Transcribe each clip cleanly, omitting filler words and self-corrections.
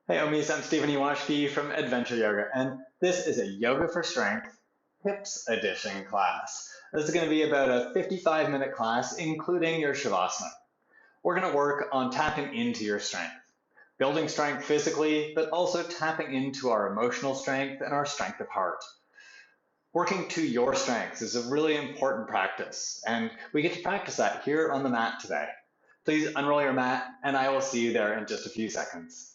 Hey Omis, I'm Stephen Ewashkiw from Adventure Yoga, and this is a Yoga for Strength Hips Edition class. This is going to be about a 55-minute class, including your Shavasana. We're going to work on tapping into your strength, building strength physically, but also tapping into our emotional strength and our strength of heart. Working to your strengths is a really important practice, and we get to practice that here on the mat today. Please unroll your mat, and I will see you there in just a few seconds.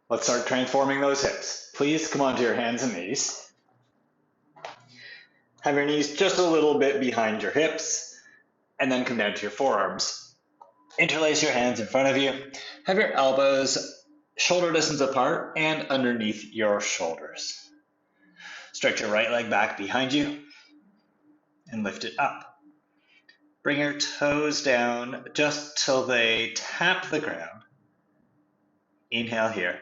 Let's start transforming those hips. Please come onto your hands and knees. Have your knees just a little bit behind your hips, and then come down to your forearms. Interlace your hands in front of you. Have your elbows shoulder distance apart and underneath your shoulders. Stretch your right leg back behind you and lift it up. Bring your toes down just till they tap the ground. Inhale here.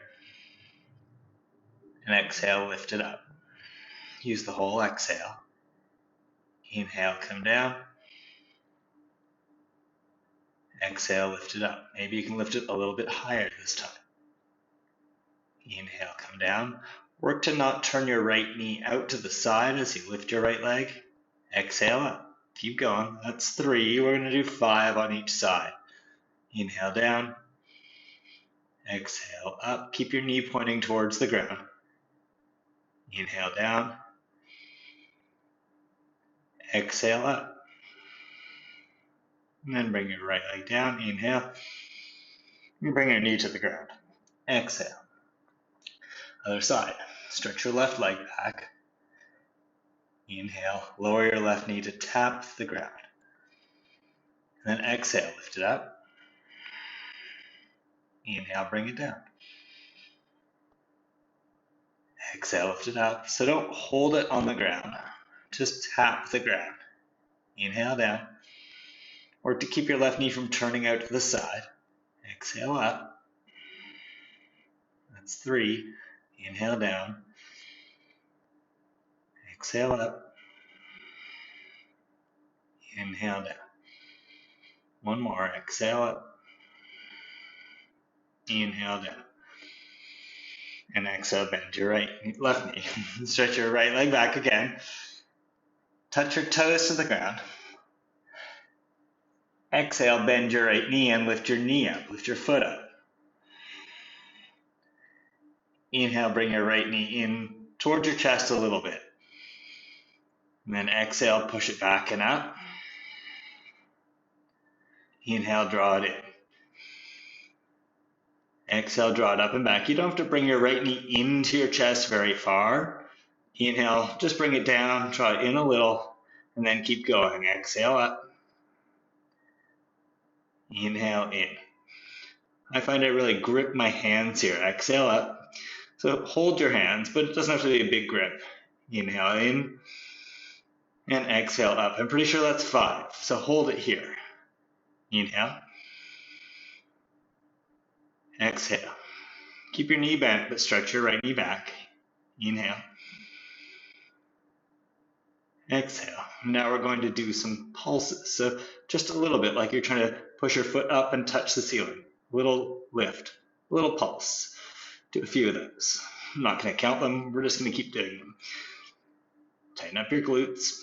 And exhale, lift it up. Use the whole exhale. Inhale, come down. Exhale, lift it up. Maybe you can lift it a little bit higher this time. Inhale, come down. Work to not turn your right knee out to the side as you lift your right leg. Exhale up. Keep going. That's 3. We're going to do 5 on each side. Inhale down. Exhale up. Keep your knee pointing towards the ground. Inhale down. Exhale up. And then bring your right leg down. Inhale. And bring your knee to the ground. Exhale. Other side. Stretch your left leg back. Inhale. Lower your left knee to tap the ground. And then exhale. Lift it up. Inhale. Bring it down. Exhale. Lift it up. So don't hold it on the ground. Just tap the ground. Inhale down. Work to keep your left knee from turning out to the side. Exhale up. That's 3. Inhale down. Exhale up. Inhale down. One more. Exhale up. Inhale down. And exhale, bend your left knee. Stretch your right leg back again. Touch your toes to the ground. Exhale, bend your right knee and lift your knee up. Lift your foot up. Inhale, bring your right knee in towards your chest a little bit. And then exhale, push it back and up. Inhale, draw it in. Exhale, draw it up and back. You don't have to bring your right knee into your chest very far. Inhale, just bring it down, draw it in a little, and then keep going. Exhale up. Inhale in. I find I really grip my hands here. Exhale up. So hold your hands, but it doesn't have to be a big grip. Inhale in and exhale up. I'm pretty sure that's 5, so hold it here. Inhale. Exhale. Keep your knee bent, but stretch your right knee back. Inhale. Exhale. Now we're going to do some pulses. So just a little bit, like you're trying to push your foot up and touch the ceiling. Little lift, little pulse. Do a few of those. I'm not going to count them. We're just going to keep doing them. Tighten up your glutes.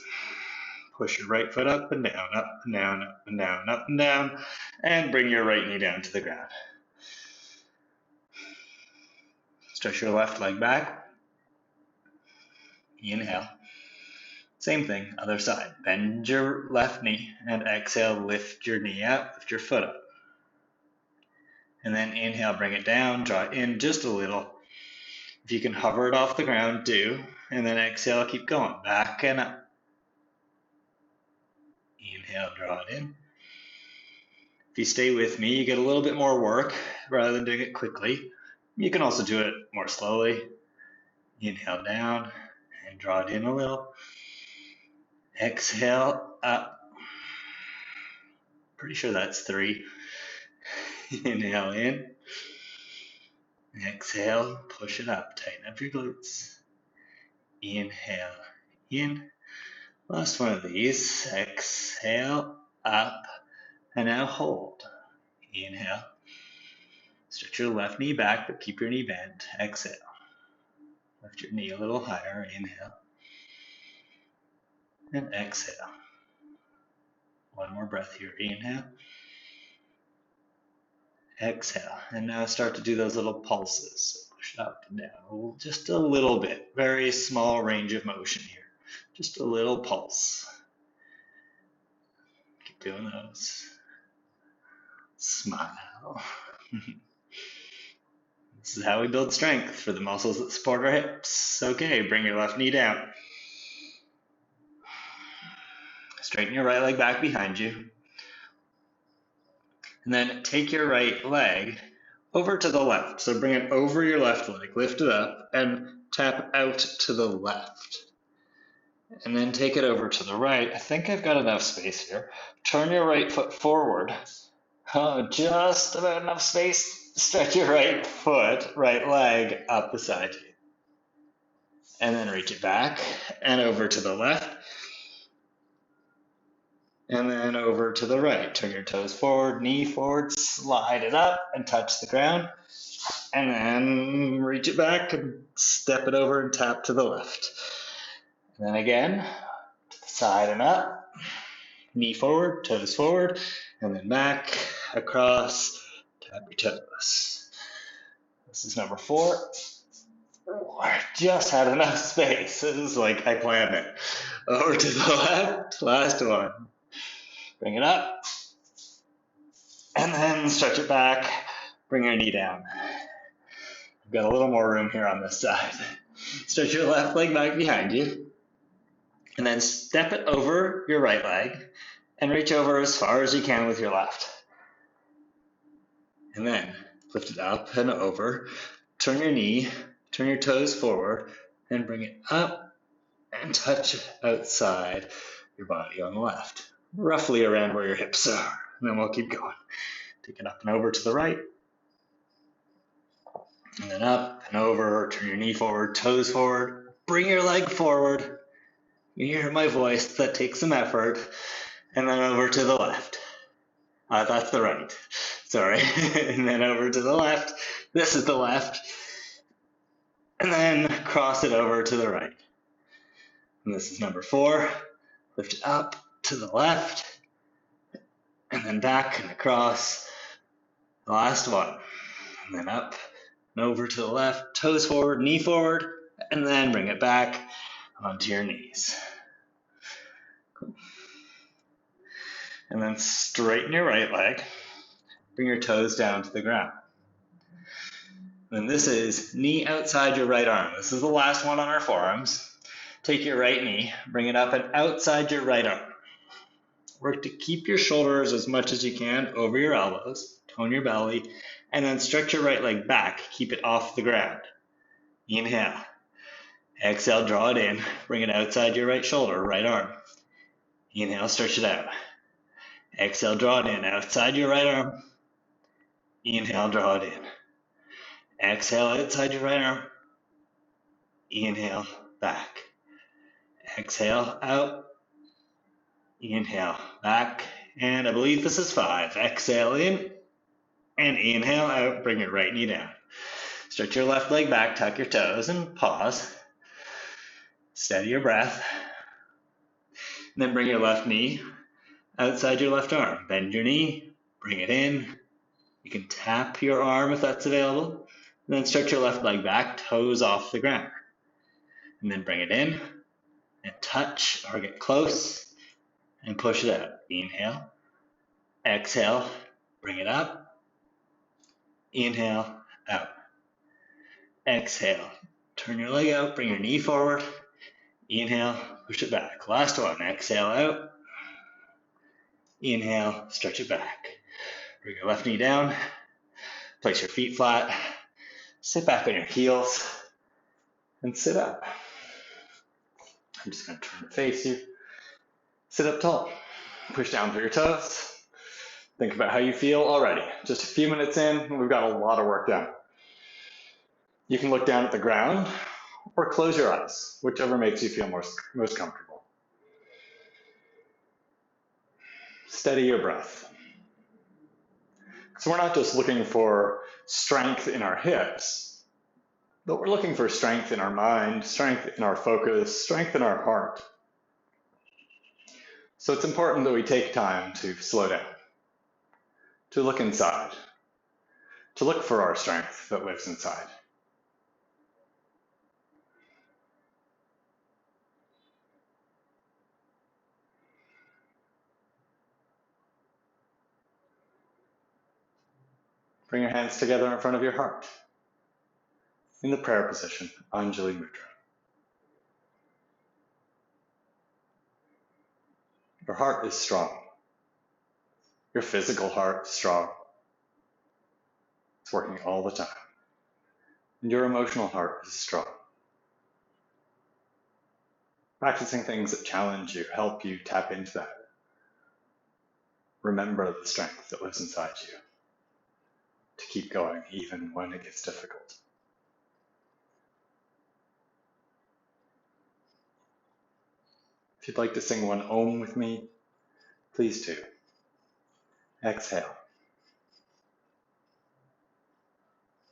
Push your right foot up and down, up and down, up and down, up and down. And bring your right knee down to the ground. Stretch your left leg back. Inhale. Same thing, other side. Bend your left knee and exhale, lift your knee up, lift your foot up. And then inhale, bring it down, draw it in just a little. If you can hover it off the ground, do. And then exhale, keep going, back and up. Inhale, draw it in. If you stay with me, you get a little bit more work rather than doing it quickly. You can also do it more slowly. Inhale down and draw it in a little. Exhale up. Pretty sure that's 3. Inhale in. Exhale, push it up. Tighten up your glutes. Inhale, in. Last one of these. Exhale, up, and now hold. Inhale. Stretch your left knee back, but keep your knee bent. Exhale. Lift your knee a little higher. Inhale. And exhale. One more breath here. Inhale. Exhale. And now start to do those little pulses. Push up and down. Just a little bit. Very small range of motion here. Just a little pulse. Keep doing those. Smile. This is how we build strength for the muscles that support our hips. Okay, bring your left knee down. Straighten your right leg back behind you. And then take your right leg over to the left. So bring it over your left leg, lift it up, and tap out to the left. And then take it over to the right. I think I've got enough space here. Turn your right foot forward. Oh, just about enough space. Stretch your right foot, right leg up beside you. And then reach it back and over to the left. And then over to the right. Turn your toes forward, knee forward, slide it up and touch the ground. And then reach it back and step it over and tap to the left. And then again, to the side and up. Knee forward, toes forward, and then back, across, tap your toes. This is number 4. I just had enough space. This is like I planned it. Over to the left, last one. Bring it up, and then stretch it back. Bring your knee down. I've got a little more room here on this side. Stretch your left leg back behind you, and then step it over your right leg, and reach over as far as you can with your left. And then lift it up and over. Turn your knee, turn your toes forward, and bring it up and touch outside your body on the left. Roughly around where your hips are. And then we'll keep going. Take it up and over to the right. And then up and over. Turn your knee forward, toes forward. Bring your leg forward. You hear my voice. That takes some effort. And then over to the left. That's the right. Sorry. And then over to the left. This is the left. And then cross it over to the right. And this is number 4. Lift it up to the left, and then back and across. The last one. And then up and over to the left, toes forward, knee forward, and then bring it back onto your knees. Cool. And then straighten your right leg. Bring your toes down to the ground. And this is knee outside your right arm. This is the last one on our forearms. Take your right knee, bring it up and outside your right arm. Work to keep your shoulders as much as you can over your elbows, tone your belly, and then stretch your right leg back. Keep it off the ground. Inhale. Exhale, draw it in. Bring it outside your right shoulder, right arm. Inhale, stretch it out. Exhale, draw it in. Outside your right arm. Inhale, draw it in. Exhale, outside your right arm. Inhale, back. Exhale, out. Inhale, back, and I believe this is 5. Exhale in, and inhale out. Bring your right knee down. Stretch your left leg back, tuck your toes, and pause. Steady your breath. And then bring your left knee outside your left arm. Bend your knee, bring it in. You can tap your arm if that's available. And then stretch your left leg back, toes off the ground. And then bring it in, and touch or get close. And push it out. Inhale. Exhale. Bring it up. Inhale. Out. Exhale. Turn your leg out. Bring your knee forward. Inhale. Push it back. Last one. Exhale out. Inhale. Stretch it back. Bring your left knee down. Place your feet flat. Sit back on your heels. And sit up. I'm just going to turn to face you. Sit up tall, push down through your toes. Think about how you feel already. Just a few minutes in, we've got a lot of work done. You can look down at the ground, or close your eyes, whichever makes you feel most comfortable. Steady your breath. So we're not just looking for strength in our hips, but we're looking for strength in our mind, strength in our focus, strength in our heart. So it's important that we take time to slow down, to look inside, to look for our strength that lives inside. Bring your hands together in front of your heart, in the prayer position, Anjali Mudra. Your heart is strong. Your physical heart is strong. It's working all the time. And your emotional heart is strong. Practicing things that challenge you, help you tap into that. Remember the strength that lives inside you to keep going even when it gets difficult. If you'd like to sing one Om with me, please do. Exhale.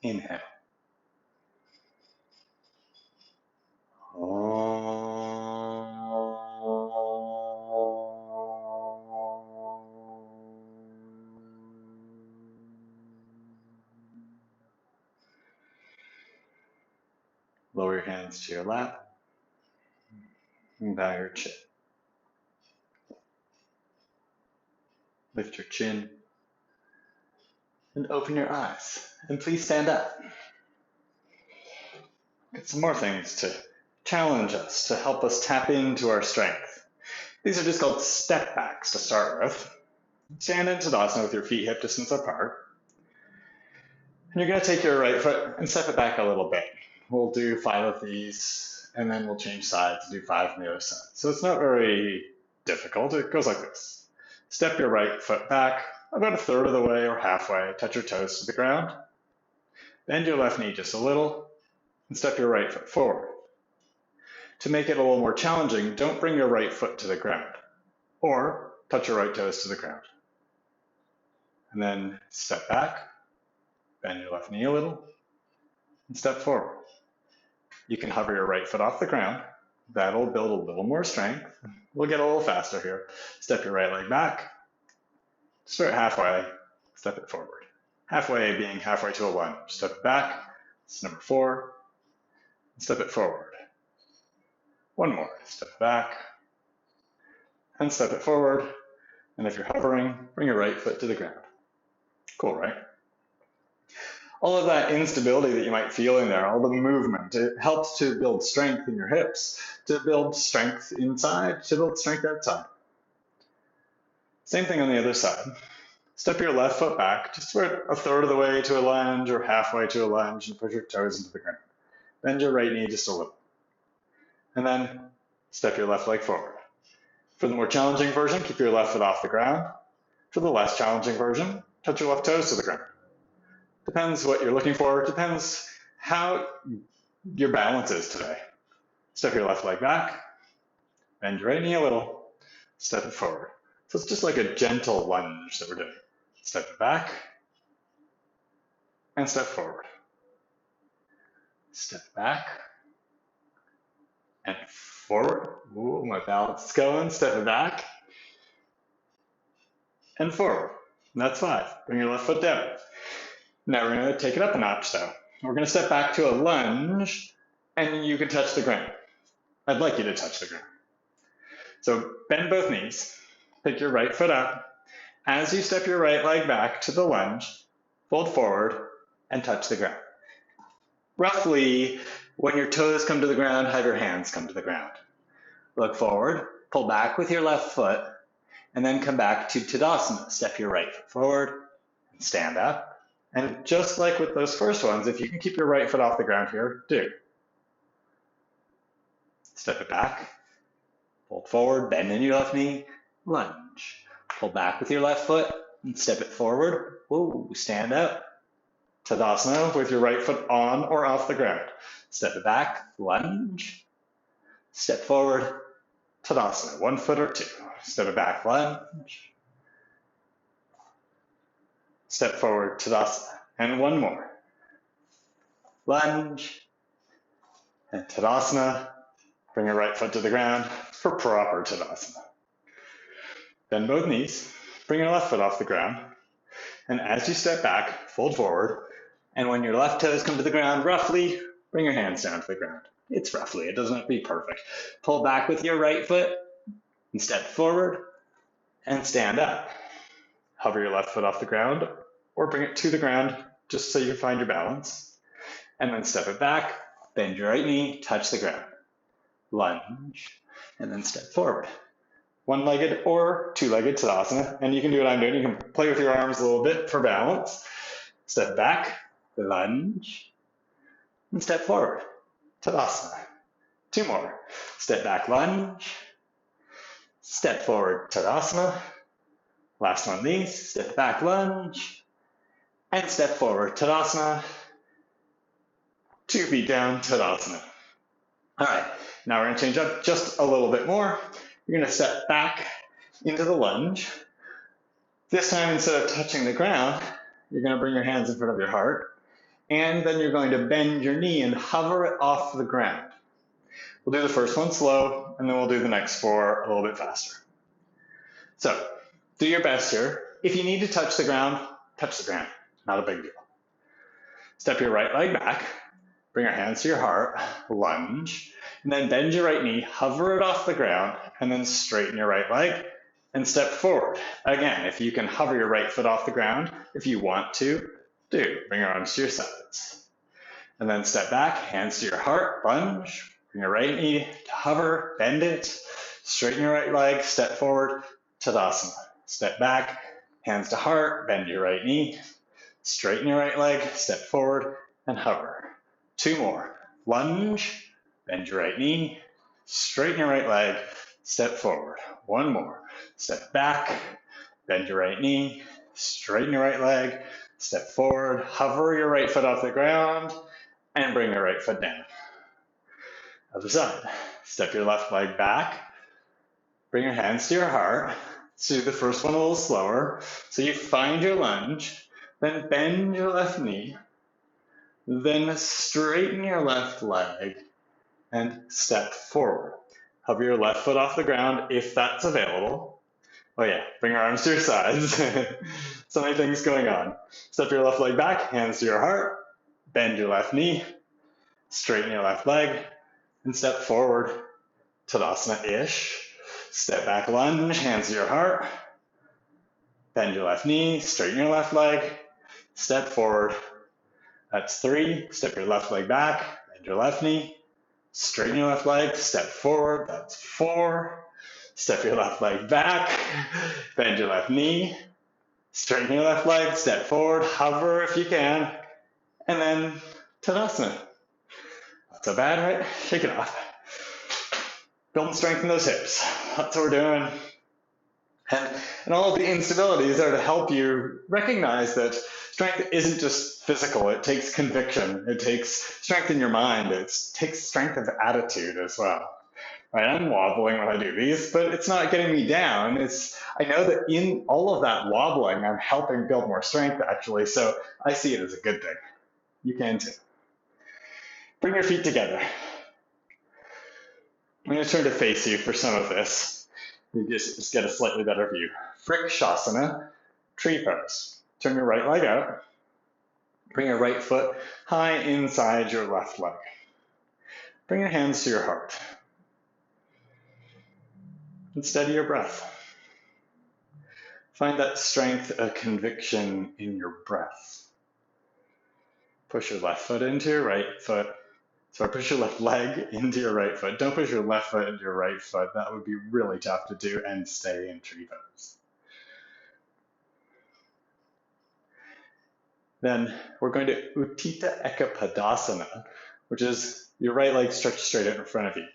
Inhale. Lower your hands to your lap and bow your chin. Lift your chin and open your eyes. And please stand up. Get some more things to challenge us, to help us tap into our strength. These are just called step backs to start with. Stand in Tadasana with your feet hip distance apart. And you're going to take your right foot and step it back a little bit. We'll do 5 of these, and then we'll change sides and do 5 on the other side. So it's not very difficult. It goes like this. Step your right foot back about 1/3 of the way or halfway. Touch your toes to the ground. Bend your left knee just a little and step your right foot forward. To make it a little more challenging, don't bring your right foot to the ground or touch your right toes to the ground. And then step back, bend your left knee a little, and step forward. You can hover your right foot off the ground. That'll build a little more strength. We'll get a little faster here. Step your right leg back. Start halfway, step it forward. Halfway being halfway to a lunge. Step it back, it's number 4. Step it forward. One more, step it back, and step it forward. And if you're hovering, bring your right foot to the ground. Cool, right? All of that instability that you might feel in there, all the movement, it helps to build strength in your hips, to build strength inside, to build strength outside. Same thing on the other side. Step your left foot back, just about 1/3 of the way to a lunge or halfway to a lunge, and push your toes into the ground. Bend your right knee just a little. And then step your left leg forward. For the more challenging version, keep your left foot off the ground. For the less challenging version, touch your left toes to the ground. Depends what you're looking for, depends how your balance is today. Step your left leg back, bend your right knee a little, step it forward. So it's just like a gentle lunge that we're doing. Step it back, and step forward. Step back, and forward. Ooh, my balance is going. Step it back, and forward. And that's 5. Bring your left foot down. Now we're going to take it up a notch though. We're going to step back to a lunge, and you can touch the ground. I'd like you to touch the ground. So bend both knees, pick your right foot up. As you step your right leg back to the lunge, fold forward and touch the ground. Roughly, when your toes come to the ground, have your hands come to the ground. Look forward, pull back with your left foot, and then come back to Tadasana. Step your right foot forward and stand up. And just like with those first ones, if you can keep your right foot off the ground here, do. Step it back, fold forward, bend in your left knee, lunge. Pull back with your left foot and step it forward. Whoa, stand up. Tadasana with your right foot on or off the ground. Step it back, lunge. Step forward, Tadasana, 1 foot or 2. Step it back, lunge. Step forward, Tadasana, and 1 more. Lunge, and Tadasana. Bring your right foot to the ground for proper Tadasana. Bend both knees, bring your left foot off the ground, and as you step back, fold forward, and when your left toes come to the ground, roughly, bring your hands down to the ground. It's roughly, it doesn't have to be perfect. Pull back with your right foot, and step forward, and stand up. Hover your left foot off the ground, or bring it to the ground, just so you find your balance. And then step it back, bend your right knee, touch the ground. Lunge, and then step forward. 1-legged or 2-legged Tadasana, and you can do what I'm doing. You can play with your arms a little bit for balance. Step back, lunge, and step forward, Tadasana. 2 more. Step back, lunge, step forward, Tadasana. Last one of these, step back, lunge, and step forward, Tadasana. 2 feet down, Tadasana. All right, now we're gonna change up just a little bit more. You're gonna step back into the lunge. This time, instead of touching the ground, you're gonna bring your hands in front of your heart, and then you're going to bend your knee and hover it off the ground. We'll do the first one slow, and then we'll do the next 4 a little bit faster. So, do your best here. If you need to touch the ground, not a big deal. Step your right leg back, bring your hands to your heart, lunge, and then bend your right knee, hover it off the ground, and then straighten your right leg and step forward. Again, if you can hover your right foot off the ground, if you want to, do. Bring your arms to your sides. And then step back, hands to your heart, lunge, bring your right knee to hover, bend it, straighten your right leg, step forward, Tadasana. Step back, hands to heart, bend your right knee, straighten your right leg, step forward, and hover. 2 more. Lunge, bend your right knee, straighten your right leg, step forward. 1 more. Step back, bend your right knee, straighten your right leg, step forward, hover your right foot off the ground, and bring your right foot down. Other side. Step your left leg back, bring your hands to your heart. Let's do the first one a little slower. So you find your lunge, then bend your left knee, then straighten your left leg and step forward. Hover your left foot off the ground if that's available. Oh yeah, bring your arms to your sides. So many things going on. Step your left leg back, hands to your heart, bend your left knee, straighten your left leg, and step forward, Tadasana-ish. Step back, lunge, hands to your heart, bend your left knee, straighten your left leg, step forward. That's 3. Step your left leg back, bend your left knee, straighten your left leg, step forward. That's 4. Step your left leg back, bend your left knee, straighten your left leg, step forward, hover if you can, and then Tadasana. Not so bad, right? Shake it off. Building strength in those hips. That's what we're doing. And all of the instabilities are to help you recognize that strength isn't just physical. It takes conviction. It takes strength in your mind. It takes strength of attitude as well. Right? I'm wobbling when I do these, but it's not getting me down. I know that in all of that wobbling, I'm helping build more strength actually. So I see it as a good thing. You can too. Bring your feet together. I'm going to turn to face you for some of this. You just get a slightly better view. Vrikshasana, tree pose. Turn your right leg out. Bring your right foot high inside your left leg. Bring your hands to your heart. And steady your breath. Find that strength of conviction in your breath. Push your left foot into your right foot. So push your left leg into your right foot. Don't push your left foot into your right foot. That would be really tough to do and stay in tree pose. Then we're going to Utthita Ekapadasana, which is your right leg stretched straight out in front of you.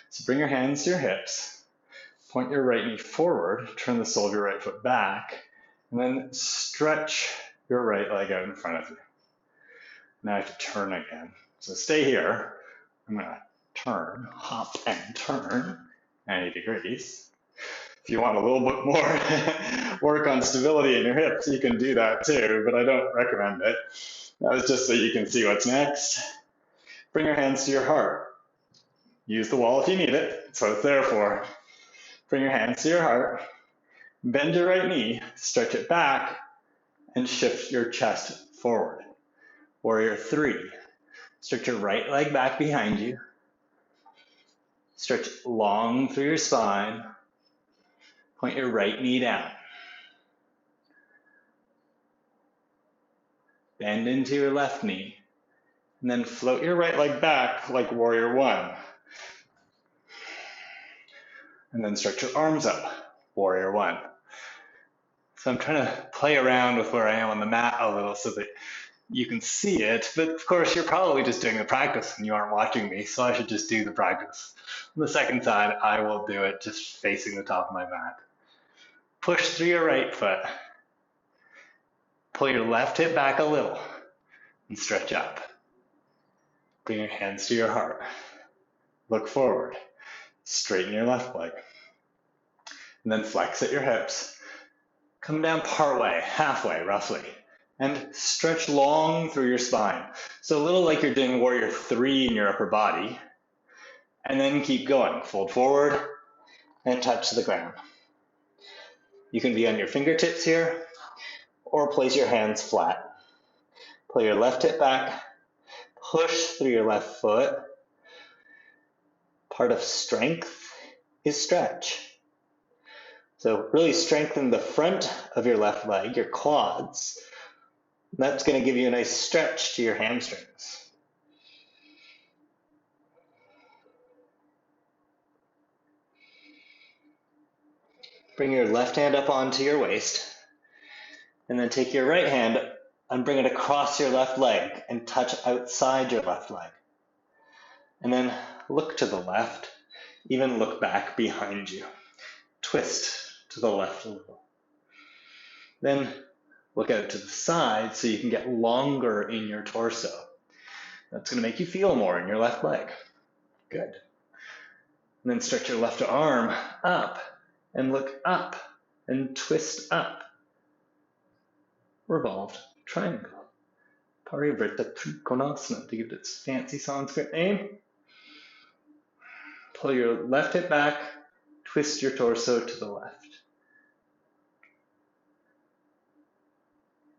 So bring your hands to your hips, point your right knee forward, turn the sole of your right foot back, and then stretch your right leg out in front of you. Now I have to turn again. So stay here. I'm gonna turn, hop and turn 90 degrees. If you want a little bit more work on stability in your hips, you can do that too, but I don't recommend it. That was just so you can see what's next. Bring your hands to your heart. Use the wall if you need it, that's what it's there for. Bring your hands to your heart. Bend your right knee, stretch it back, and shift your chest forward. Warrior 3. Stretch your right leg back behind you. Stretch long through your spine. Point your right knee down. Bend into your left knee. And then float your right leg back like Warrior 1. And then stretch your arms up, Warrior 1. So I'm trying to play around with where I am on the mat a little so that you can see it, but of course you're probably just doing the practice and you aren't watching me, so I should just do the practice. On the second side, I will do it just facing the top of my mat. Push through your right foot. Pull your left hip back a little and stretch up. Bring your hands to your heart. Look forward. Straighten your left leg. And then flex at your hips. Come down partway, halfway roughly. And stretch long through your spine. So a little like you're doing Warrior 3 in your upper body. And then keep going. Fold forward and touch the ground. You can be on your fingertips here or place your hands flat. Pull your left hip back. Push through your left foot. Part of strength is stretch. So really strengthen the front of your left leg, your quads. That's going to give you a nice stretch to your hamstrings. Bring your left hand up onto your waist, and then take your right hand and bring it across your left leg and touch outside your left leg. And then look to the left, even look back behind you. Twist to the left a little. Then look out to the side so you can get longer in your torso. That's going to make you feel more in your left leg. Good. And then stretch your left arm up and look up and twist up. Revolved triangle. Parivrtta Trikonasana to give it its fancy Sanskrit name. Pull your left hip back, twist your torso to the left.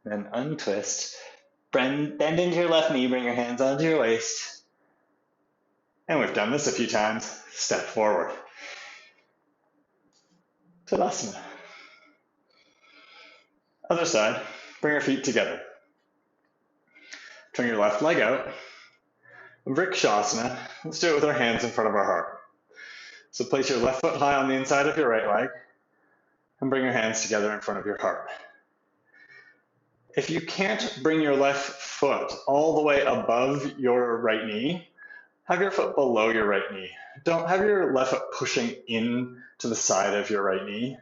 Then untwist. Bend into your left knee, bring your hands onto your waist. And we've done this a few times. Step forward. Savasana. Other side. Bring your feet together. Turn your left leg out. Vrikshasana. Let's do it with our hands in front of our heart. So place your left foot high on the inside of your right leg and bring your hands together in front of your heart. If you can't bring your left foot all the way above your right knee, have your foot below your right knee. Don't have your left foot pushing in to the side of your right knee.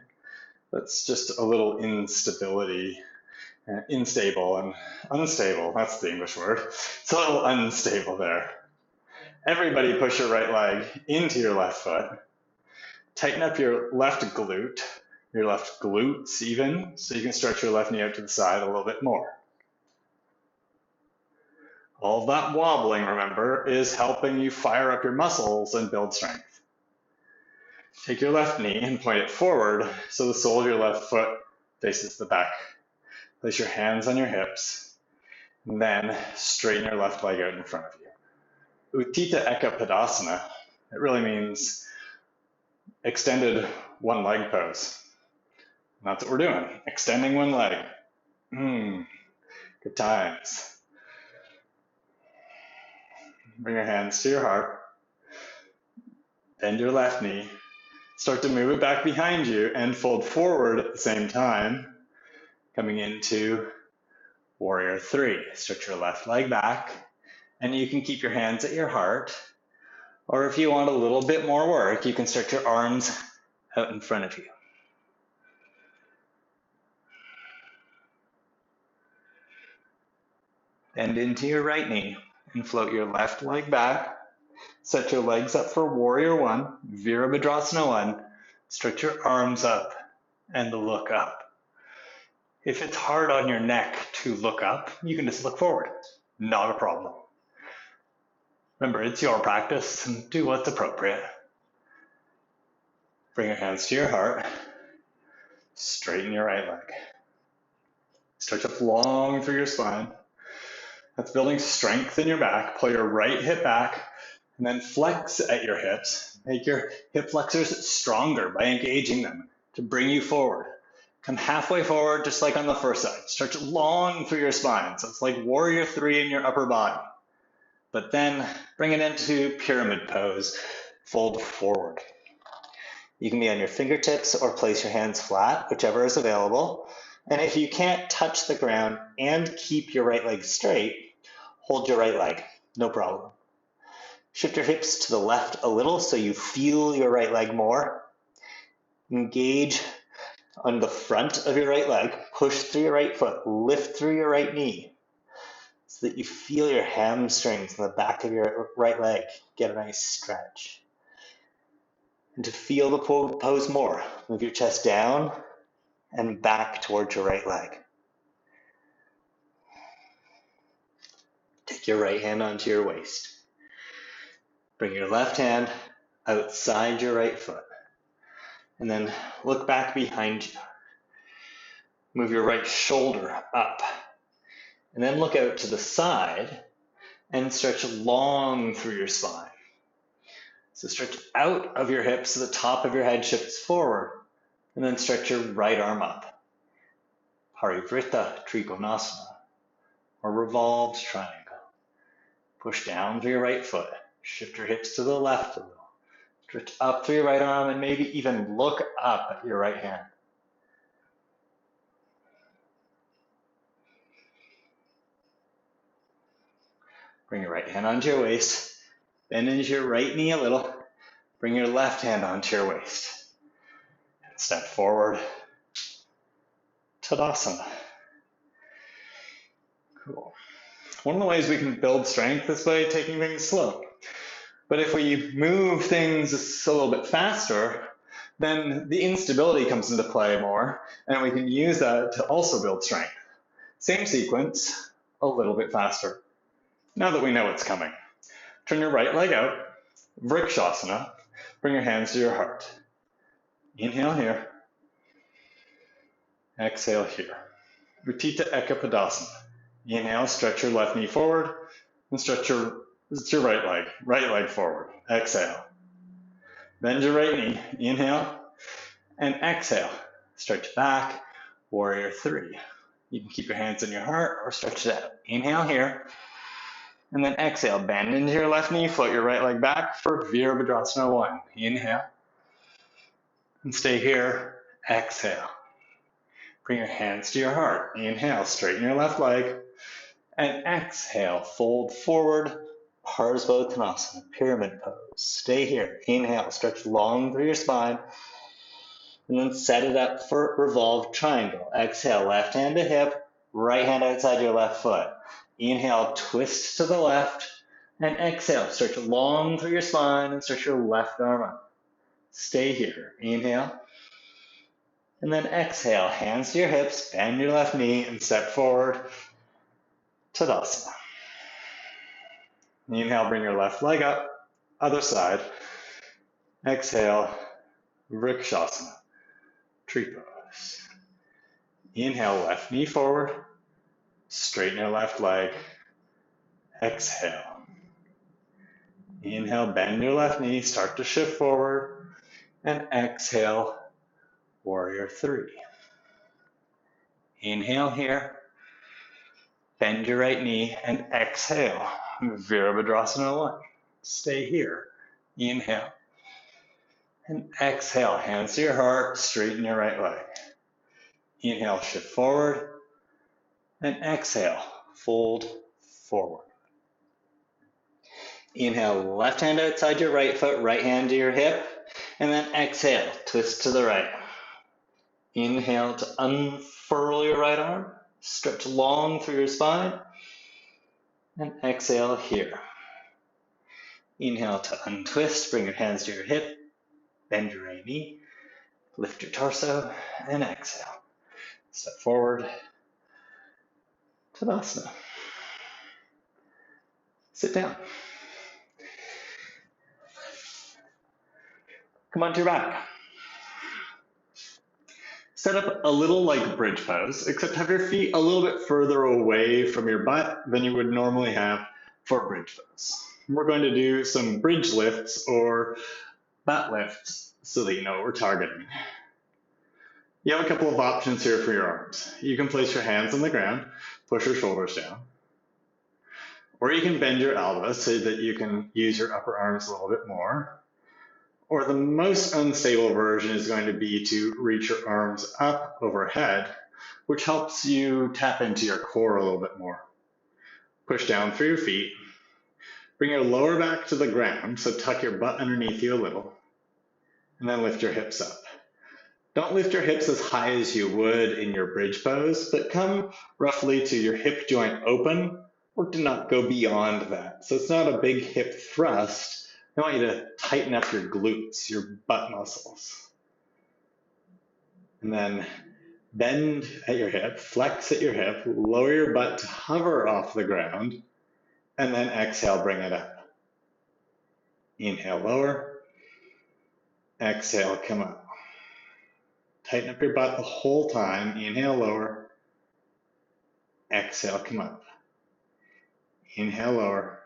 That's just a little instability, unstable and unstable. That's the English word. It's a little unstable there. Everybody push your right leg into your left foot. Tighten up your left glute, your left glutes even, so you can stretch your left knee out to the side a little bit more. All of that wobbling, remember, is helping you fire up your muscles and build strength. Take your left knee and point it forward so the sole of your left foot faces the back. Place your hands on your hips, and then straighten your left leg out in front of you. Utthita Eka Padasana, it really means extended one leg pose. And that's what we're doing, extending one leg. Good times. Bring your hands to your heart. Bend your left knee. Start to move it back behind you and fold forward at the same time, coming into Warrior 3. Stretch your left leg back, and you can keep your hands at your heart. Or if you want a little bit more work, you can stretch your arms out in front of you. Bend into your right knee and float your left leg back. Set your legs up for Warrior One, Virabhadrasana One. Stretch your arms up and look up. If it's hard on your neck to look up, you can just look forward. Not a problem. Remember, it's your practice and do what's appropriate. Bring your hands to your heart. Straighten your right leg. Stretch up long through your spine. That's building strength in your back. Pull your right hip back and then flex at your hips. Make your hip flexors stronger by engaging them to bring you forward. Come halfway forward, just like on the first side. Stretch long through your spine. So it's like Warrior Three in your upper body. But then bring it into pyramid pose. Fold forward. You can be on your fingertips or place your hands flat, whichever is available. And if you can't touch the ground and keep your right leg straight, hold your right leg, no problem. Shift your hips to the left a little so you feel your right leg more. Engage on the front of your right leg, push through your right foot, lift through your right knee so that you feel your hamstrings in the back of your right leg get a nice stretch. And to feel the pose more, move your chest down and back towards your right leg. Take your right hand onto your waist. Bring your left hand outside your right foot. And then look back behind you. Move your right shoulder up. And then look out to the side and stretch long through your spine. So stretch out of your hips so the top of your head shifts forward. And then stretch your right arm up. Parivrtta Trikonasana, or revolved triangle. Push down through your right foot. Shift your hips to the left a little. Stretch up through your right arm and maybe even look up at your right hand. Bring your right hand onto your waist. Bend into your right knee a little. Bring your left hand onto your waist. And step forward. Tadasana. Cool. One of the ways we can build strength is by taking things slow. But if we move things a little bit faster, then the instability comes into play more, and we can use that to also build strength. Same sequence, a little bit faster. Now that we know what's coming, turn your right leg out, Vrikshasana, bring your hands to your heart. Inhale here, exhale here. Utthita Ekapadasana. Inhale, stretch your left knee forward, and stretch your right leg forward. Exhale. Bend your right knee. Inhale, and exhale. Stretch back, Warrior Three. You can keep your hands in your heart or stretch it out. Inhale here, and then exhale. Bend into your left knee, float your right leg back for Virabhadrasana One. Inhale, and stay here. Exhale. Bring your hands to your heart. Inhale, straighten your left leg. And exhale, fold forward, Parsvottanasana, pyramid pose. Stay here. Inhale, stretch long through your spine. And then set it up for revolved triangle. Exhale, left hand to hip, right hand outside your left foot. Inhale, twist to the left. And exhale, stretch long through your spine and stretch your left arm up. Stay here. Inhale. And then exhale, hands to your hips, bend your left knee and step forward. Tadasana. Inhale, bring your left leg up, other side. Exhale, Vrikshasana, tree pose. Inhale, left knee forward, straighten your left leg. Exhale. Inhale, bend your left knee, start to shift forward, and exhale, Warrior Three. Inhale here. Bend your right knee and exhale, Virabhadrasana One. Stay here. Inhale. And exhale, hands to your heart, straighten your right leg. Inhale, shift forward. And exhale, fold forward. Inhale, left hand outside your right foot, right hand to your hip. And then exhale, twist to the right. Inhale to unfurl your right arm. Stretch long through your spine. And exhale here. Inhale to untwist, bring your hands to your hip, bend your right knee, lift your torso, and exhale. Step forward, Tadasana. Sit down. Come onto your back. Set up a little like bridge pose, except have your feet a little bit further away from your butt than you would normally have for bridge pose. We're going to do some bridge lifts or butt lifts so that you know what we're targeting. You have a couple of options here for your arms. You can place your hands on the ground, push your shoulders down, or you can bend your elbows so that you can use your upper arms a little bit more. Or the most unstable version is going to be to reach your arms up overhead, which helps you tap into your core a little bit more. Push down through your feet. Bring your lower back to the ground, so tuck your butt underneath you a little, and then lift your hips up. Don't lift your hips as high as you would in your bridge pose, but come roughly to your hip joint open, or do not go beyond that. So it's not a big hip thrust. I want you to tighten up your glutes, your butt muscles. And then bend at your hip, flex at your hip, lower your butt to hover off the ground, and then exhale, bring it up. Inhale, lower. Exhale, come up. Tighten up your butt the whole time. Inhale, lower. Exhale, come up. Inhale, lower.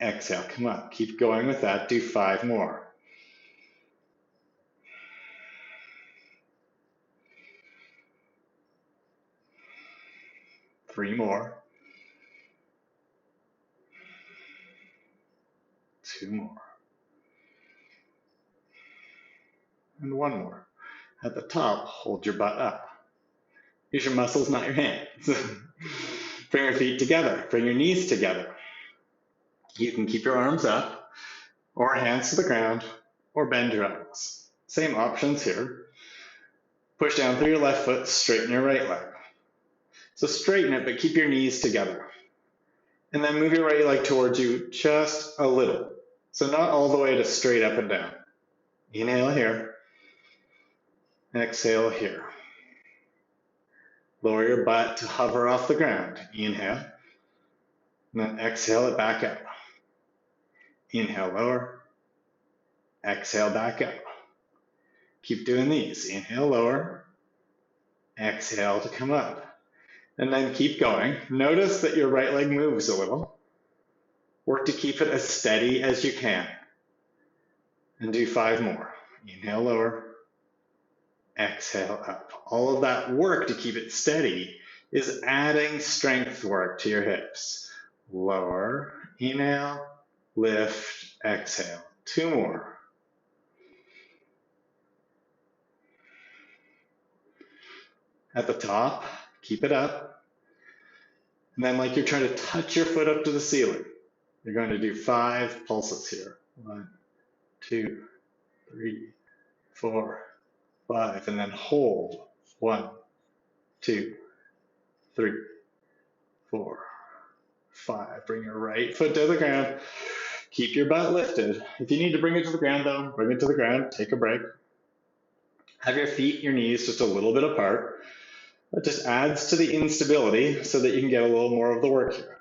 Exhale, come up. Keep going with that. Do 5 more. Three more. 2 more. And 1 more. At the top, hold your butt up. Use your muscles, not your hands. Bring your feet together. Bring your knees together. You can keep your arms up, or hands to the ground, or bend your elbows. Same options here. Push down through your left foot, straighten your right leg. So straighten it, but keep your knees together. And then move your right leg towards you just a little. So not all the way to straight up and down. Inhale here. Exhale here. Lower your butt to hover off the ground. Inhale. And then exhale it back up. Inhale, lower. Exhale, back up. Keep doing these. Inhale, lower. Exhale to come up. And then keep going. Notice that your right leg moves a little. Work to keep it as steady as you can. And do 5 more. Inhale, lower. Exhale, up. All of that work to keep it steady is adding strength work to your hips. Lower, inhale, lift, exhale. 2 more. At the top, keep it up. And then like you're trying to touch your foot up to the ceiling. You're going to do 5 pulses here. 1, 2, 3, 4, 5. And then hold. 1, 2, 3, 4, 5. Bring your right foot to the ground. Keep your butt lifted. If you need to bring it to the ground though, bring it to the ground. Take a break. Have your feet, your knees just a little bit apart. That just adds to the instability so that you can get a little more of the work here.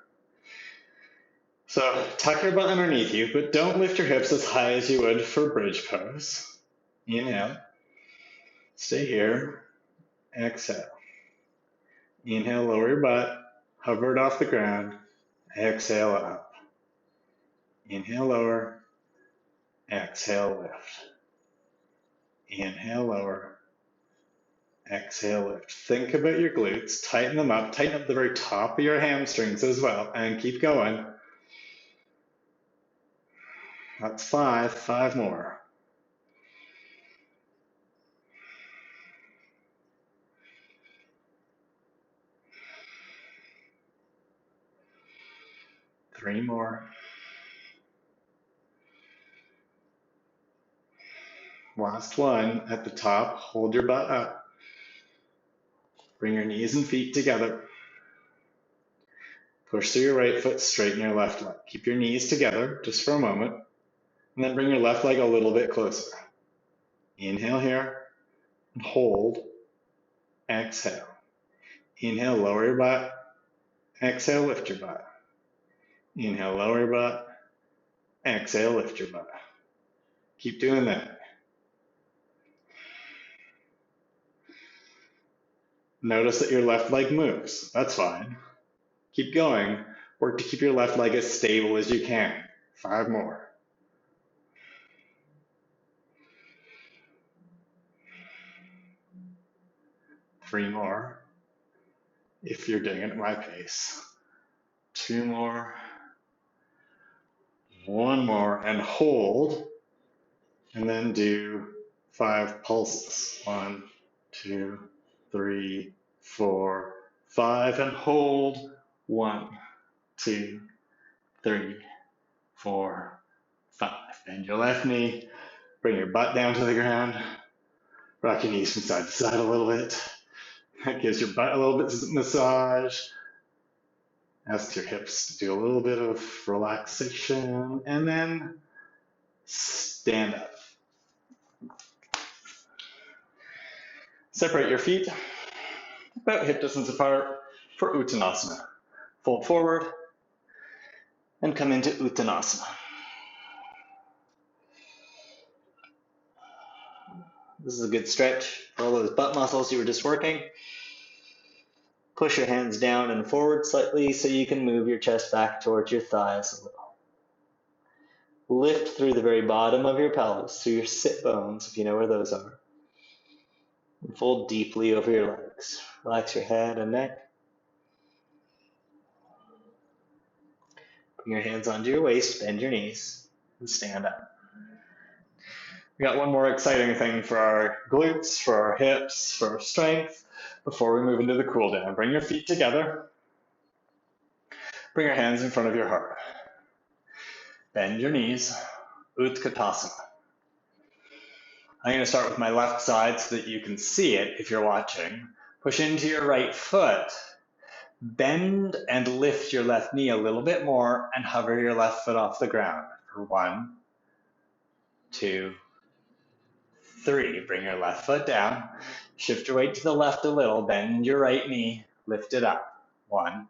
So tuck your butt underneath you, but don't lift your hips as high as you would for bridge pose. Inhale. Stay here. Exhale. Inhale, lower your butt. Hover it off the ground. Exhale, up. Inhale, lower. Exhale, lift. Inhale, lower. Exhale, lift. Think about your glutes. Tighten them up. Tighten up the very top of your hamstrings as well. And keep going. That's 5. 5 more. Three more. Last one. At the top, hold your butt up. Bring your knees and feet together. Push through your right foot, straighten your left leg. Keep your knees together just for a moment, and then bring your left leg a little bit closer. Inhale here, and hold, exhale. Inhale, lower your butt. Exhale, lift your butt. Inhale, lower your butt. Exhale, lift your butt. Keep doing that. Notice that your left leg moves. That's fine. Keep going. Work to keep your left leg as stable as you can. 5 more. Three more, if you're doing it at my pace. 2 more. 1 more, and hold. And then do 5 pulses. 1, 2, 3, 4, 5, and hold. 1, 2, 3, 4, 5. Bend your left knee. Bring your butt down to the ground. Rock your knees from side to side a little bit. That gives your butt a little bit of massage. Ask your hips to do a little bit of relaxation. And then stand up. Separate your feet about hip distance apart for Uttanasana. Fold forward and come into Uttanasana. This is a good stretch for all those butt muscles you were just working. Push your hands down and forward slightly so you can move your chest back towards your thighs a little. Lift through the very bottom of your pelvis, through your sit bones, if you know where those are. And fold deeply over your legs. Relax your head and neck. Bring your hands onto your waist, bend your knees, and stand up. We got one more exciting thing for our glutes, for our hips, for our strength, before we move into the cool down. Bring your feet together. Bring your hands in front of your heart. Bend your knees, Utkatasana. I'm going to start with my left side so that you can see it if you're watching. Push into your right foot. Bend and lift your left knee a little bit more and hover your left foot off the ground for 1, 2, 3. Bring your left foot down. Shift your weight to the left a little. Bend your right knee. Lift it up. 1,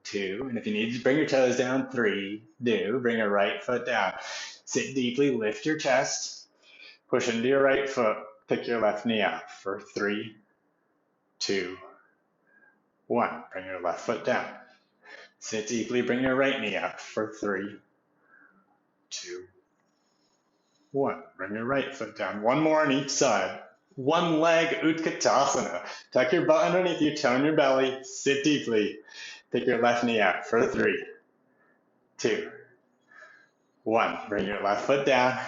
2. And if you need to bring your toes down, 3, do. Bring your right foot down. Sit deeply. Lift your chest. Push into your right foot. Pick your left knee up for 3, 2, 1. Bring your left foot down. Sit deeply. Bring your right knee up for 3, 2, 1. Bring your right foot down. 1 more on each side. 1 leg Utkatasana. Tuck your butt underneath you, tone your belly, sit deeply. Pick your left knee up for 3, 2, 1. Bring your left foot down,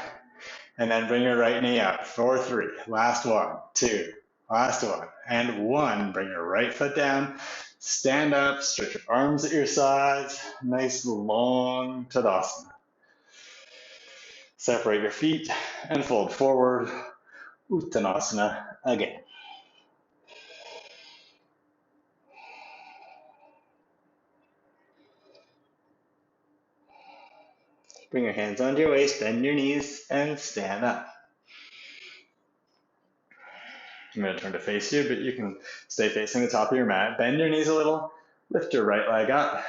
and then bring your right knee up for 3. Last 1, 2, last 1, and 1. Bring your right foot down, stand up, stretch your arms at your sides. Nice long Tadasana. Separate your feet and fold forward. Uttanasana again. Bring your hands onto your waist, bend your knees, and stand up. I'm going to turn to face you, but you can stay facing the top of your mat. Bend your knees a little, lift your right leg up,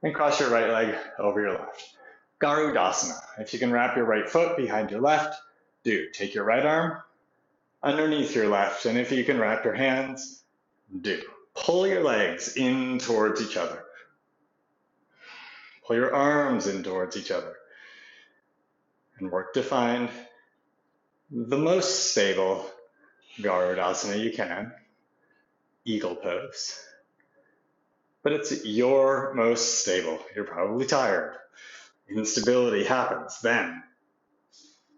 and cross your right leg over your left. Garudasana. If you can wrap your right foot behind your left, do. Take your right arm underneath your left, and if you can wrap your hands, do. Pull your legs in towards each other. Pull your arms in towards each other. And work to find the most stable Garudasana you can, eagle pose. But it's your most stable. You're probably tired. Instability happens. Then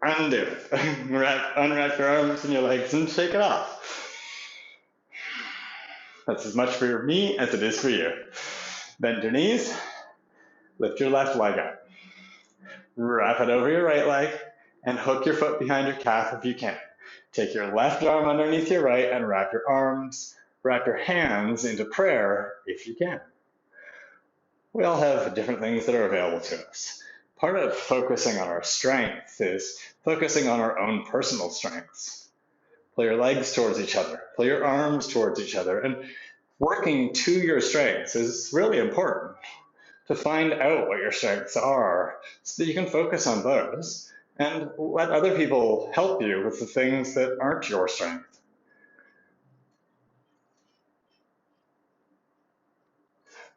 undo it. Unwrap your arms and your legs and shake it off. That's as much for me as it is for you. Bend your knees. Lift your left leg up. Wrap it over your right leg and hook your foot behind your calf if you can. Take your left arm underneath your right and wrap your hands into prayer if you can. We all have different things that are available to us. Part of focusing on our strengths is focusing on our own personal strengths. Pull your legs towards each other, pull your arms towards each other, and working to your strengths is really important. To find out what your strengths are so that you can focus on those and let other people help you with the things that aren't your strength.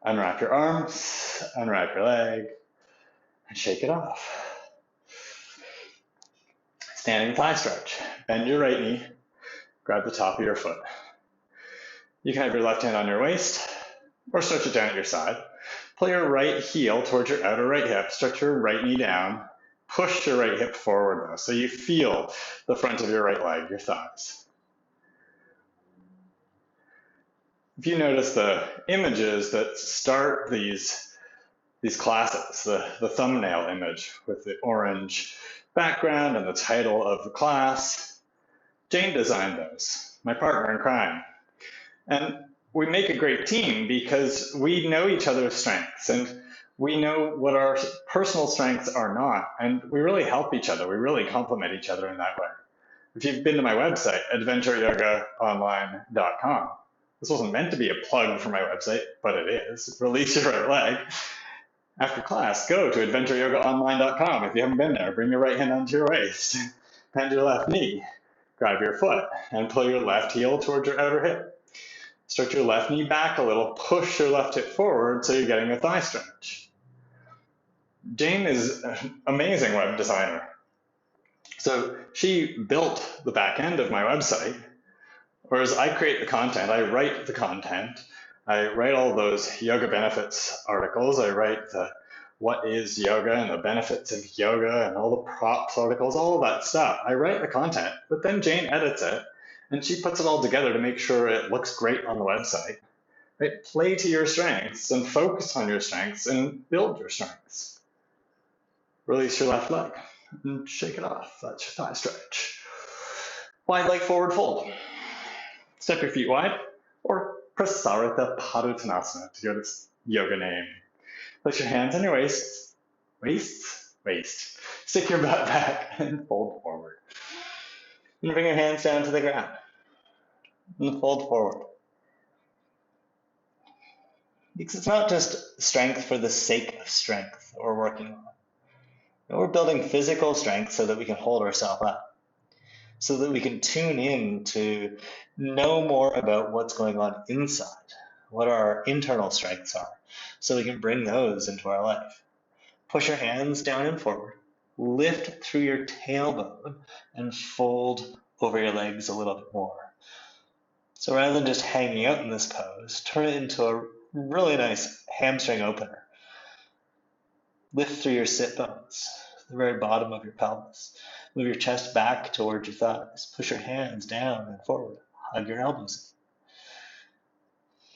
Unwrap your arms, unwrap your leg, and shake it off. Standing thigh stretch. Bend your right knee, grab the top of your foot. You can have your left hand on your waist or stretch it down at your side. Pull your right heel towards your outer right hip, stretch your right knee down, push your right hip forward though, so you feel the front of your right leg, your thighs. If you notice the images that start these classes, the thumbnail image with the orange background and the title of the class, Jane designed those, my partner in crime. And we make a great team because we know each other's strengths and we know what our personal strengths are not, and we really help each other. We really complement each other in that way. If you've been to my website, adventureyogaonline.com, this wasn't meant to be a plug for my website, but it is. Release your right leg. After class, go to adventureyogaonline.com. If you haven't been there, bring your right hand onto your waist, bend your left knee, grab your foot, and pull your left heel towards your outer hip. Stretch your left knee back a little, push your left hip forward so you're getting a thigh stretch. Jane is an amazing web designer. So she built the back end of my website, whereas I create the content, I write the content, I write all those yoga benefits articles, I write the what is yoga and the benefits of yoga and all the props articles, all of that stuff. I write the content, but then Jane edits it and she puts it all together to make sure it looks great on the website. Right? Play to your strengths and focus on your strengths and build your strengths. Release your left leg and shake it off. That's your thigh stretch. Wide leg forward fold. Step your feet wide or Prasarita Padottanasana to give this yoga name. Place your hands on your waist. Stick your butt back and fold forward. And bring your hands down to the ground and fold forward. Because it's not just strength for the sake of strength that we're working on. We're building physical strength so that we can hold ourselves up, so that we can tune in to know more about what's going on inside, what our internal strengths are, so we can bring those into our life. Push your hands down and forward, lift through your tailbone, and fold over your legs a little bit more. So rather than just hanging out in this pose, turn it into a really nice hamstring opener. Lift through your sit bones, the very bottom of your pelvis. Move your chest back towards your thighs. Push your hands down and forward. Hug your elbows.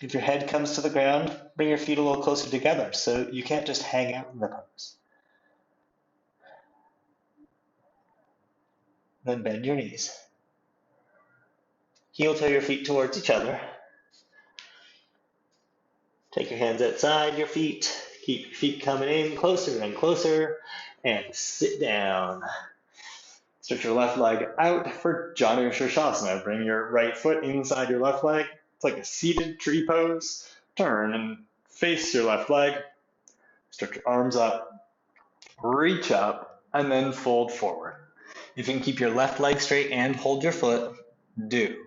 If your head comes to the ground, bring your feet a little closer together so you can't just hang out in the pose. Then bend your knees. Heel toe your feet towards each other. Take your hands outside your feet. Keep your feet coming in closer and closer. And sit down. Stretch your left leg out for Janu Shirshasana. Bring your right foot inside your left leg. It's like a seated tree pose. Turn and face your left leg. Stretch your arms up. Reach up and then fold forward. If you can keep your left leg straight and hold your foot, do.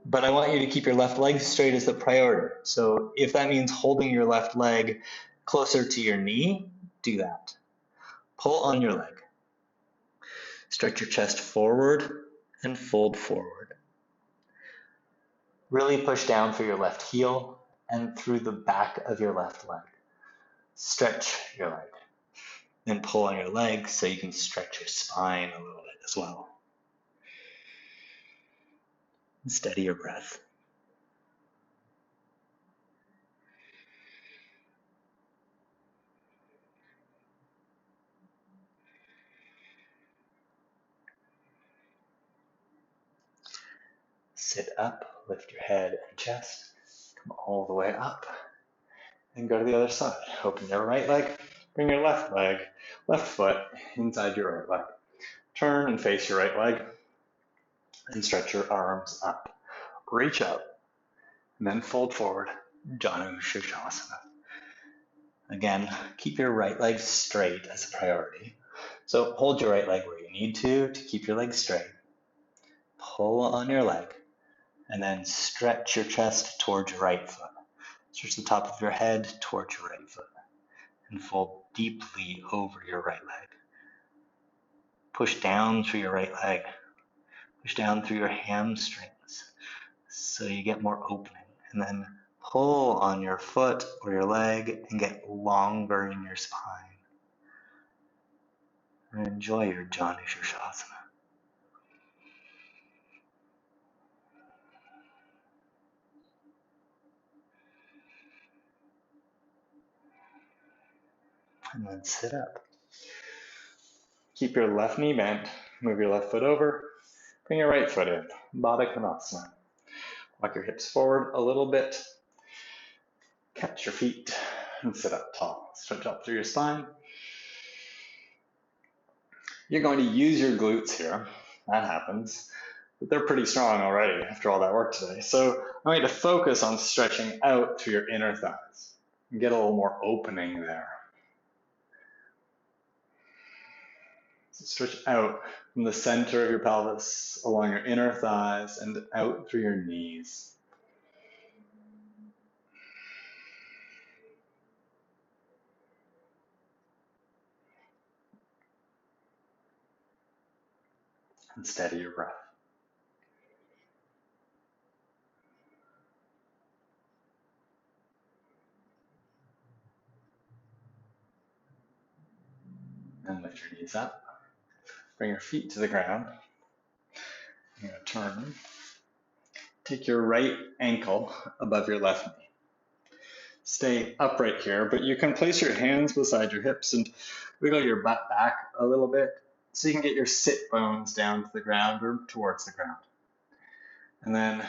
But I want you to keep your left leg straight as the priority. So if that means holding your left leg closer to your knee, do that. Pull on your leg. Stretch your chest forward and fold forward. Really push down for your left heel and through the back of your left leg. Stretch your leg. Then pull on your leg so you can stretch your spine a little bit as well. And steady your breath. Sit up, lift your head and chest, come all the way up, and go to the other side. Open your right leg, bring your left foot inside your right leg. Turn and face your right leg and stretch your arms up. Reach up and then fold forward, Janu Sirsasana. Again, keep your right leg straight as a priority. So hold your right leg where you need to keep your leg straight. Pull on your leg and then stretch your chest towards your right foot. Stretch the top of your head towards your right foot and fold deeply over your right leg. Push down through your right leg. Push down through your hamstrings so you get more opening. And then pull on your foot or your leg and get longer in your spine. And enjoy your Janu Sirsasana. And then sit up. Keep your left knee bent. Move your left foot over. Bring your right foot in. Baddha Konasana. Walk your hips forward a little bit. Catch your feet and sit up tall. Stretch up through your spine. You're going to use your glutes here. That happens. But they're pretty strong already after all that work today. So I'm going to focus on stretching out through your inner thighs and get a little more opening there. So stretch out from the center of your pelvis along your inner thighs and out through your knees. And steady your breath. And lift your knees up. Bring your feet to the ground. You're going to turn. Take your right ankle above your left knee. Stay upright here, but you can place your hands beside your hips and wiggle your butt back a little bit so you can get your sit bones down to the ground or towards the ground. And then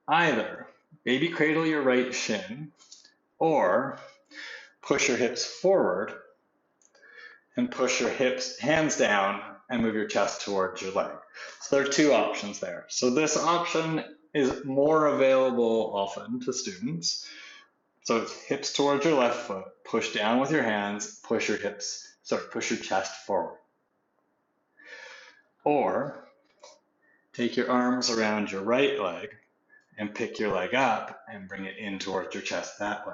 either baby cradle your right shin or push your hips forward and push your hands down and move your chest towards your leg. So there are two options there. So this option is more available often to students. So it's hips towards your left foot, push down with your hands, push your chest forward. Or take your arms around your right leg and pick your leg up and bring it in towards your chest that way.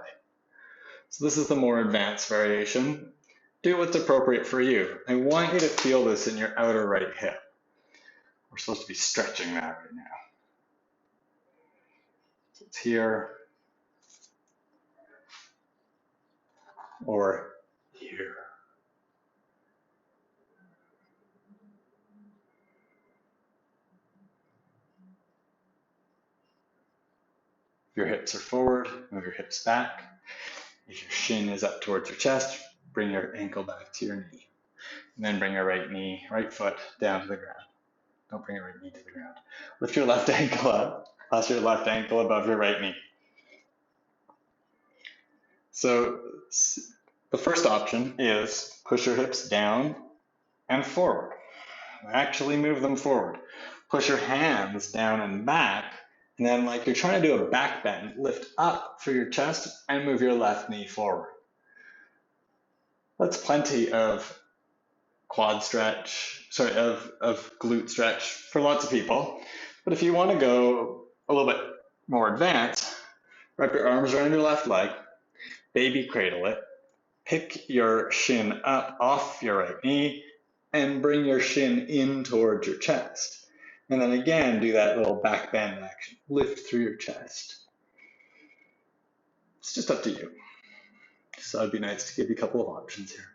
So this is the more advanced variation. Do what's appropriate for you. I want you to feel this in your outer right hip. We're supposed to be stretching that right now. So it's here or here. If your hips are forward, move your hips back. If your shin is up towards your chest, bring your ankle back to your knee. And then bring your right foot down to the ground. Don't bring your right knee to the ground. Lift your left ankle up. Pass your left ankle above your right knee. So the first option is push your hips down and forward. Actually move them forward. Push your hands down and back, and then like you're trying to do a back bend, lift up through your chest and move your left knee forward. That's plenty of quad stretch, of glute stretch for lots of people. But if you want to go a little bit more advanced, wrap your arms around your left leg, baby cradle it, pick your shin up off your right knee, and bring your shin in towards your chest. And then again, do that little back bend action. Lift through your chest. It's just up to you. So it'd be nice to give you a couple of options here.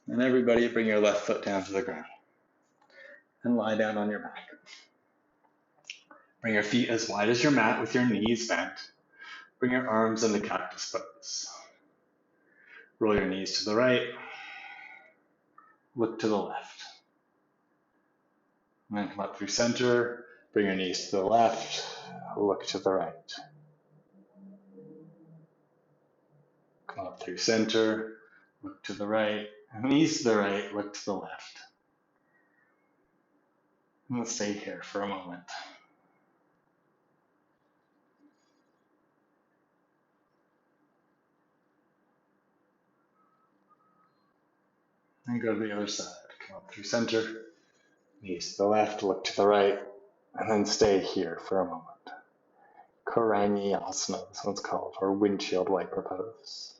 And everybody bring your left foot down to the ground and lie down on your back. Bring your feet as wide as your mat with your knees bent. Bring your arms into cactus pose. Roll your knees to the right look to the left. And then come up through center, bring your knees to the left, look to the right. Come up through center, look to the right, knees to the right, look to the left. And let's stay here for a moment. And go to the other side. Come up through center, knees to the left, look to the right, and then stay here for a moment. Vinyasa, this one's called, or windshield wiper pose.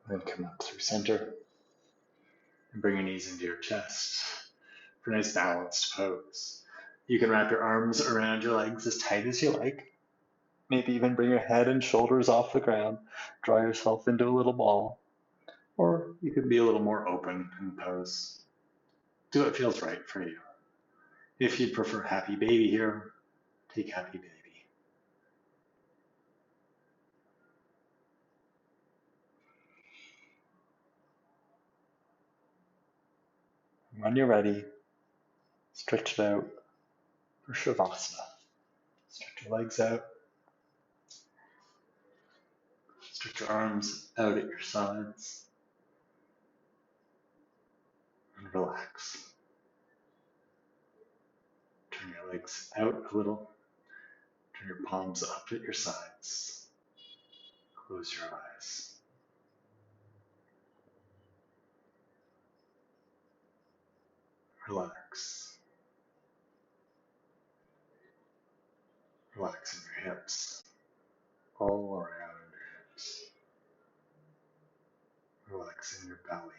Then come up through center and bring your knees into your chest for a nice balanced pose. You can wrap your arms around your legs as tight as you like. Maybe even bring your head and shoulders off the ground. Draw yourself into a little ball. Or you can be a little more open in pose. Do what feels right for you. If you'd prefer happy baby here, take happy baby. When you're ready, stretch it out for Savasana. Stretch your legs out. Stretch your arms out at your sides. And relax. Turn your legs out a little. Turn your palms up at your sides. Close your eyes. Relax. Relaxing your hips. All around your hips. Relaxing your belly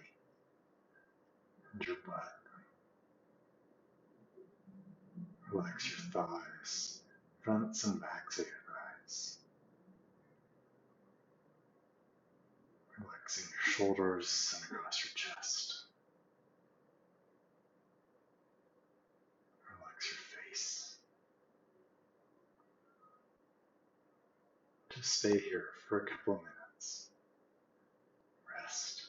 and your butt. Relax your thighs, fronts and backs of your thighs. Relaxing your shoulders and across your chest. Relax your face. Just stay here for a couple of minutes. Rest.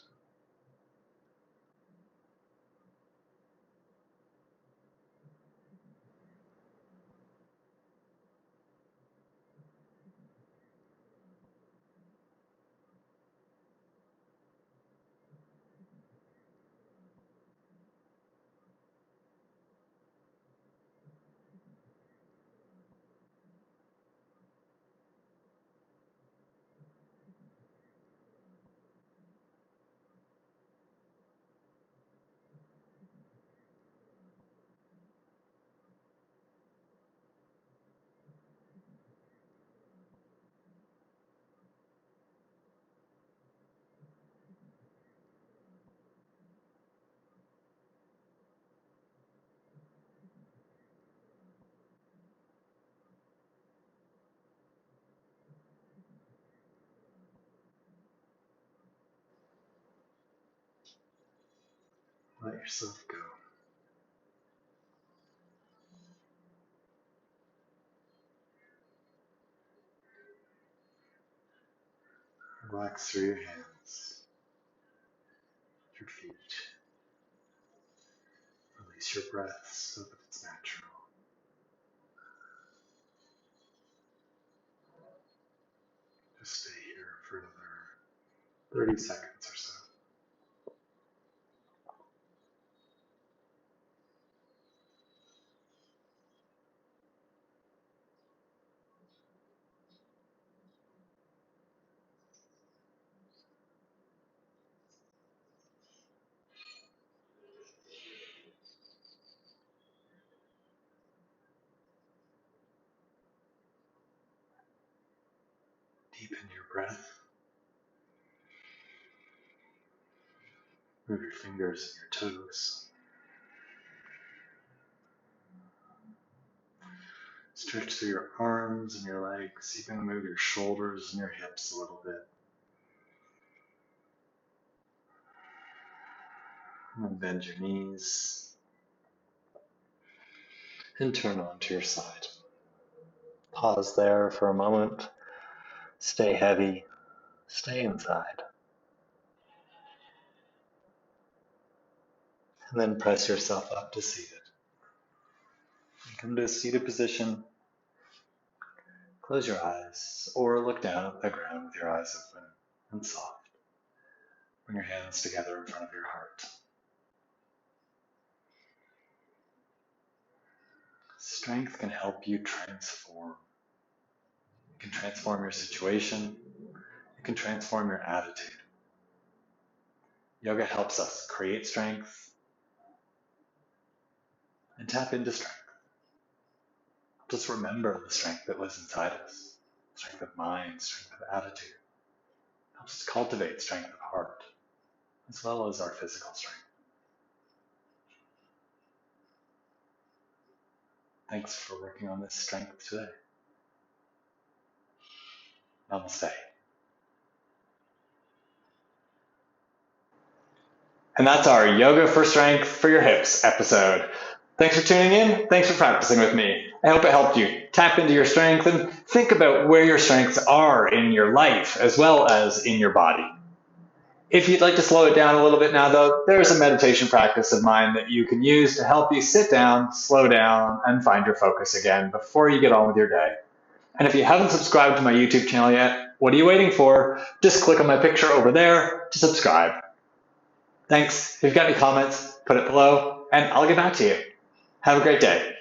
Let yourself go. Relax through your hands, your feet. Release your breath so that it's natural. Just stay here for another 30 seconds or so. Deepen your breath. Move your fingers and your toes. Stretch through your arms and your legs. You can move your shoulders and your hips a little bit. And bend your knees and turn onto your side. Pause there for a moment. Stay heavy. Stay inside. And then press yourself up to seated. Come to a seated position. Close your eyes or look down at the ground with your eyes open and soft. Bring your hands together in front of your heart. Strength can help you transform. It can transform your situation. It can transform your attitude. Yoga helps us create strength and tap into strength. Just remember the strength that lives inside us. Strength of mind, strength of attitude. It helps us cultivate strength of heart, as well as our physical strength. Thanks for working on this strength today. Namaste. And that's our Yoga for Strength for Your Hips episode. Thanks for tuning in. Thanks for practicing with me. I hope it helped you tap into your strength and think about where your strengths are in your life as well as in your body. If you'd like to slow it down a little bit now, though, there's a meditation practice of mine that you can use to help you sit down, slow down, and find your focus again before you get on with your day. And if you haven't subscribed to my YouTube channel yet, what are you waiting for? Just click on my picture over there to subscribe. Thanks. If you've got any comments, put it below, and I'll get back to you. Have a great day.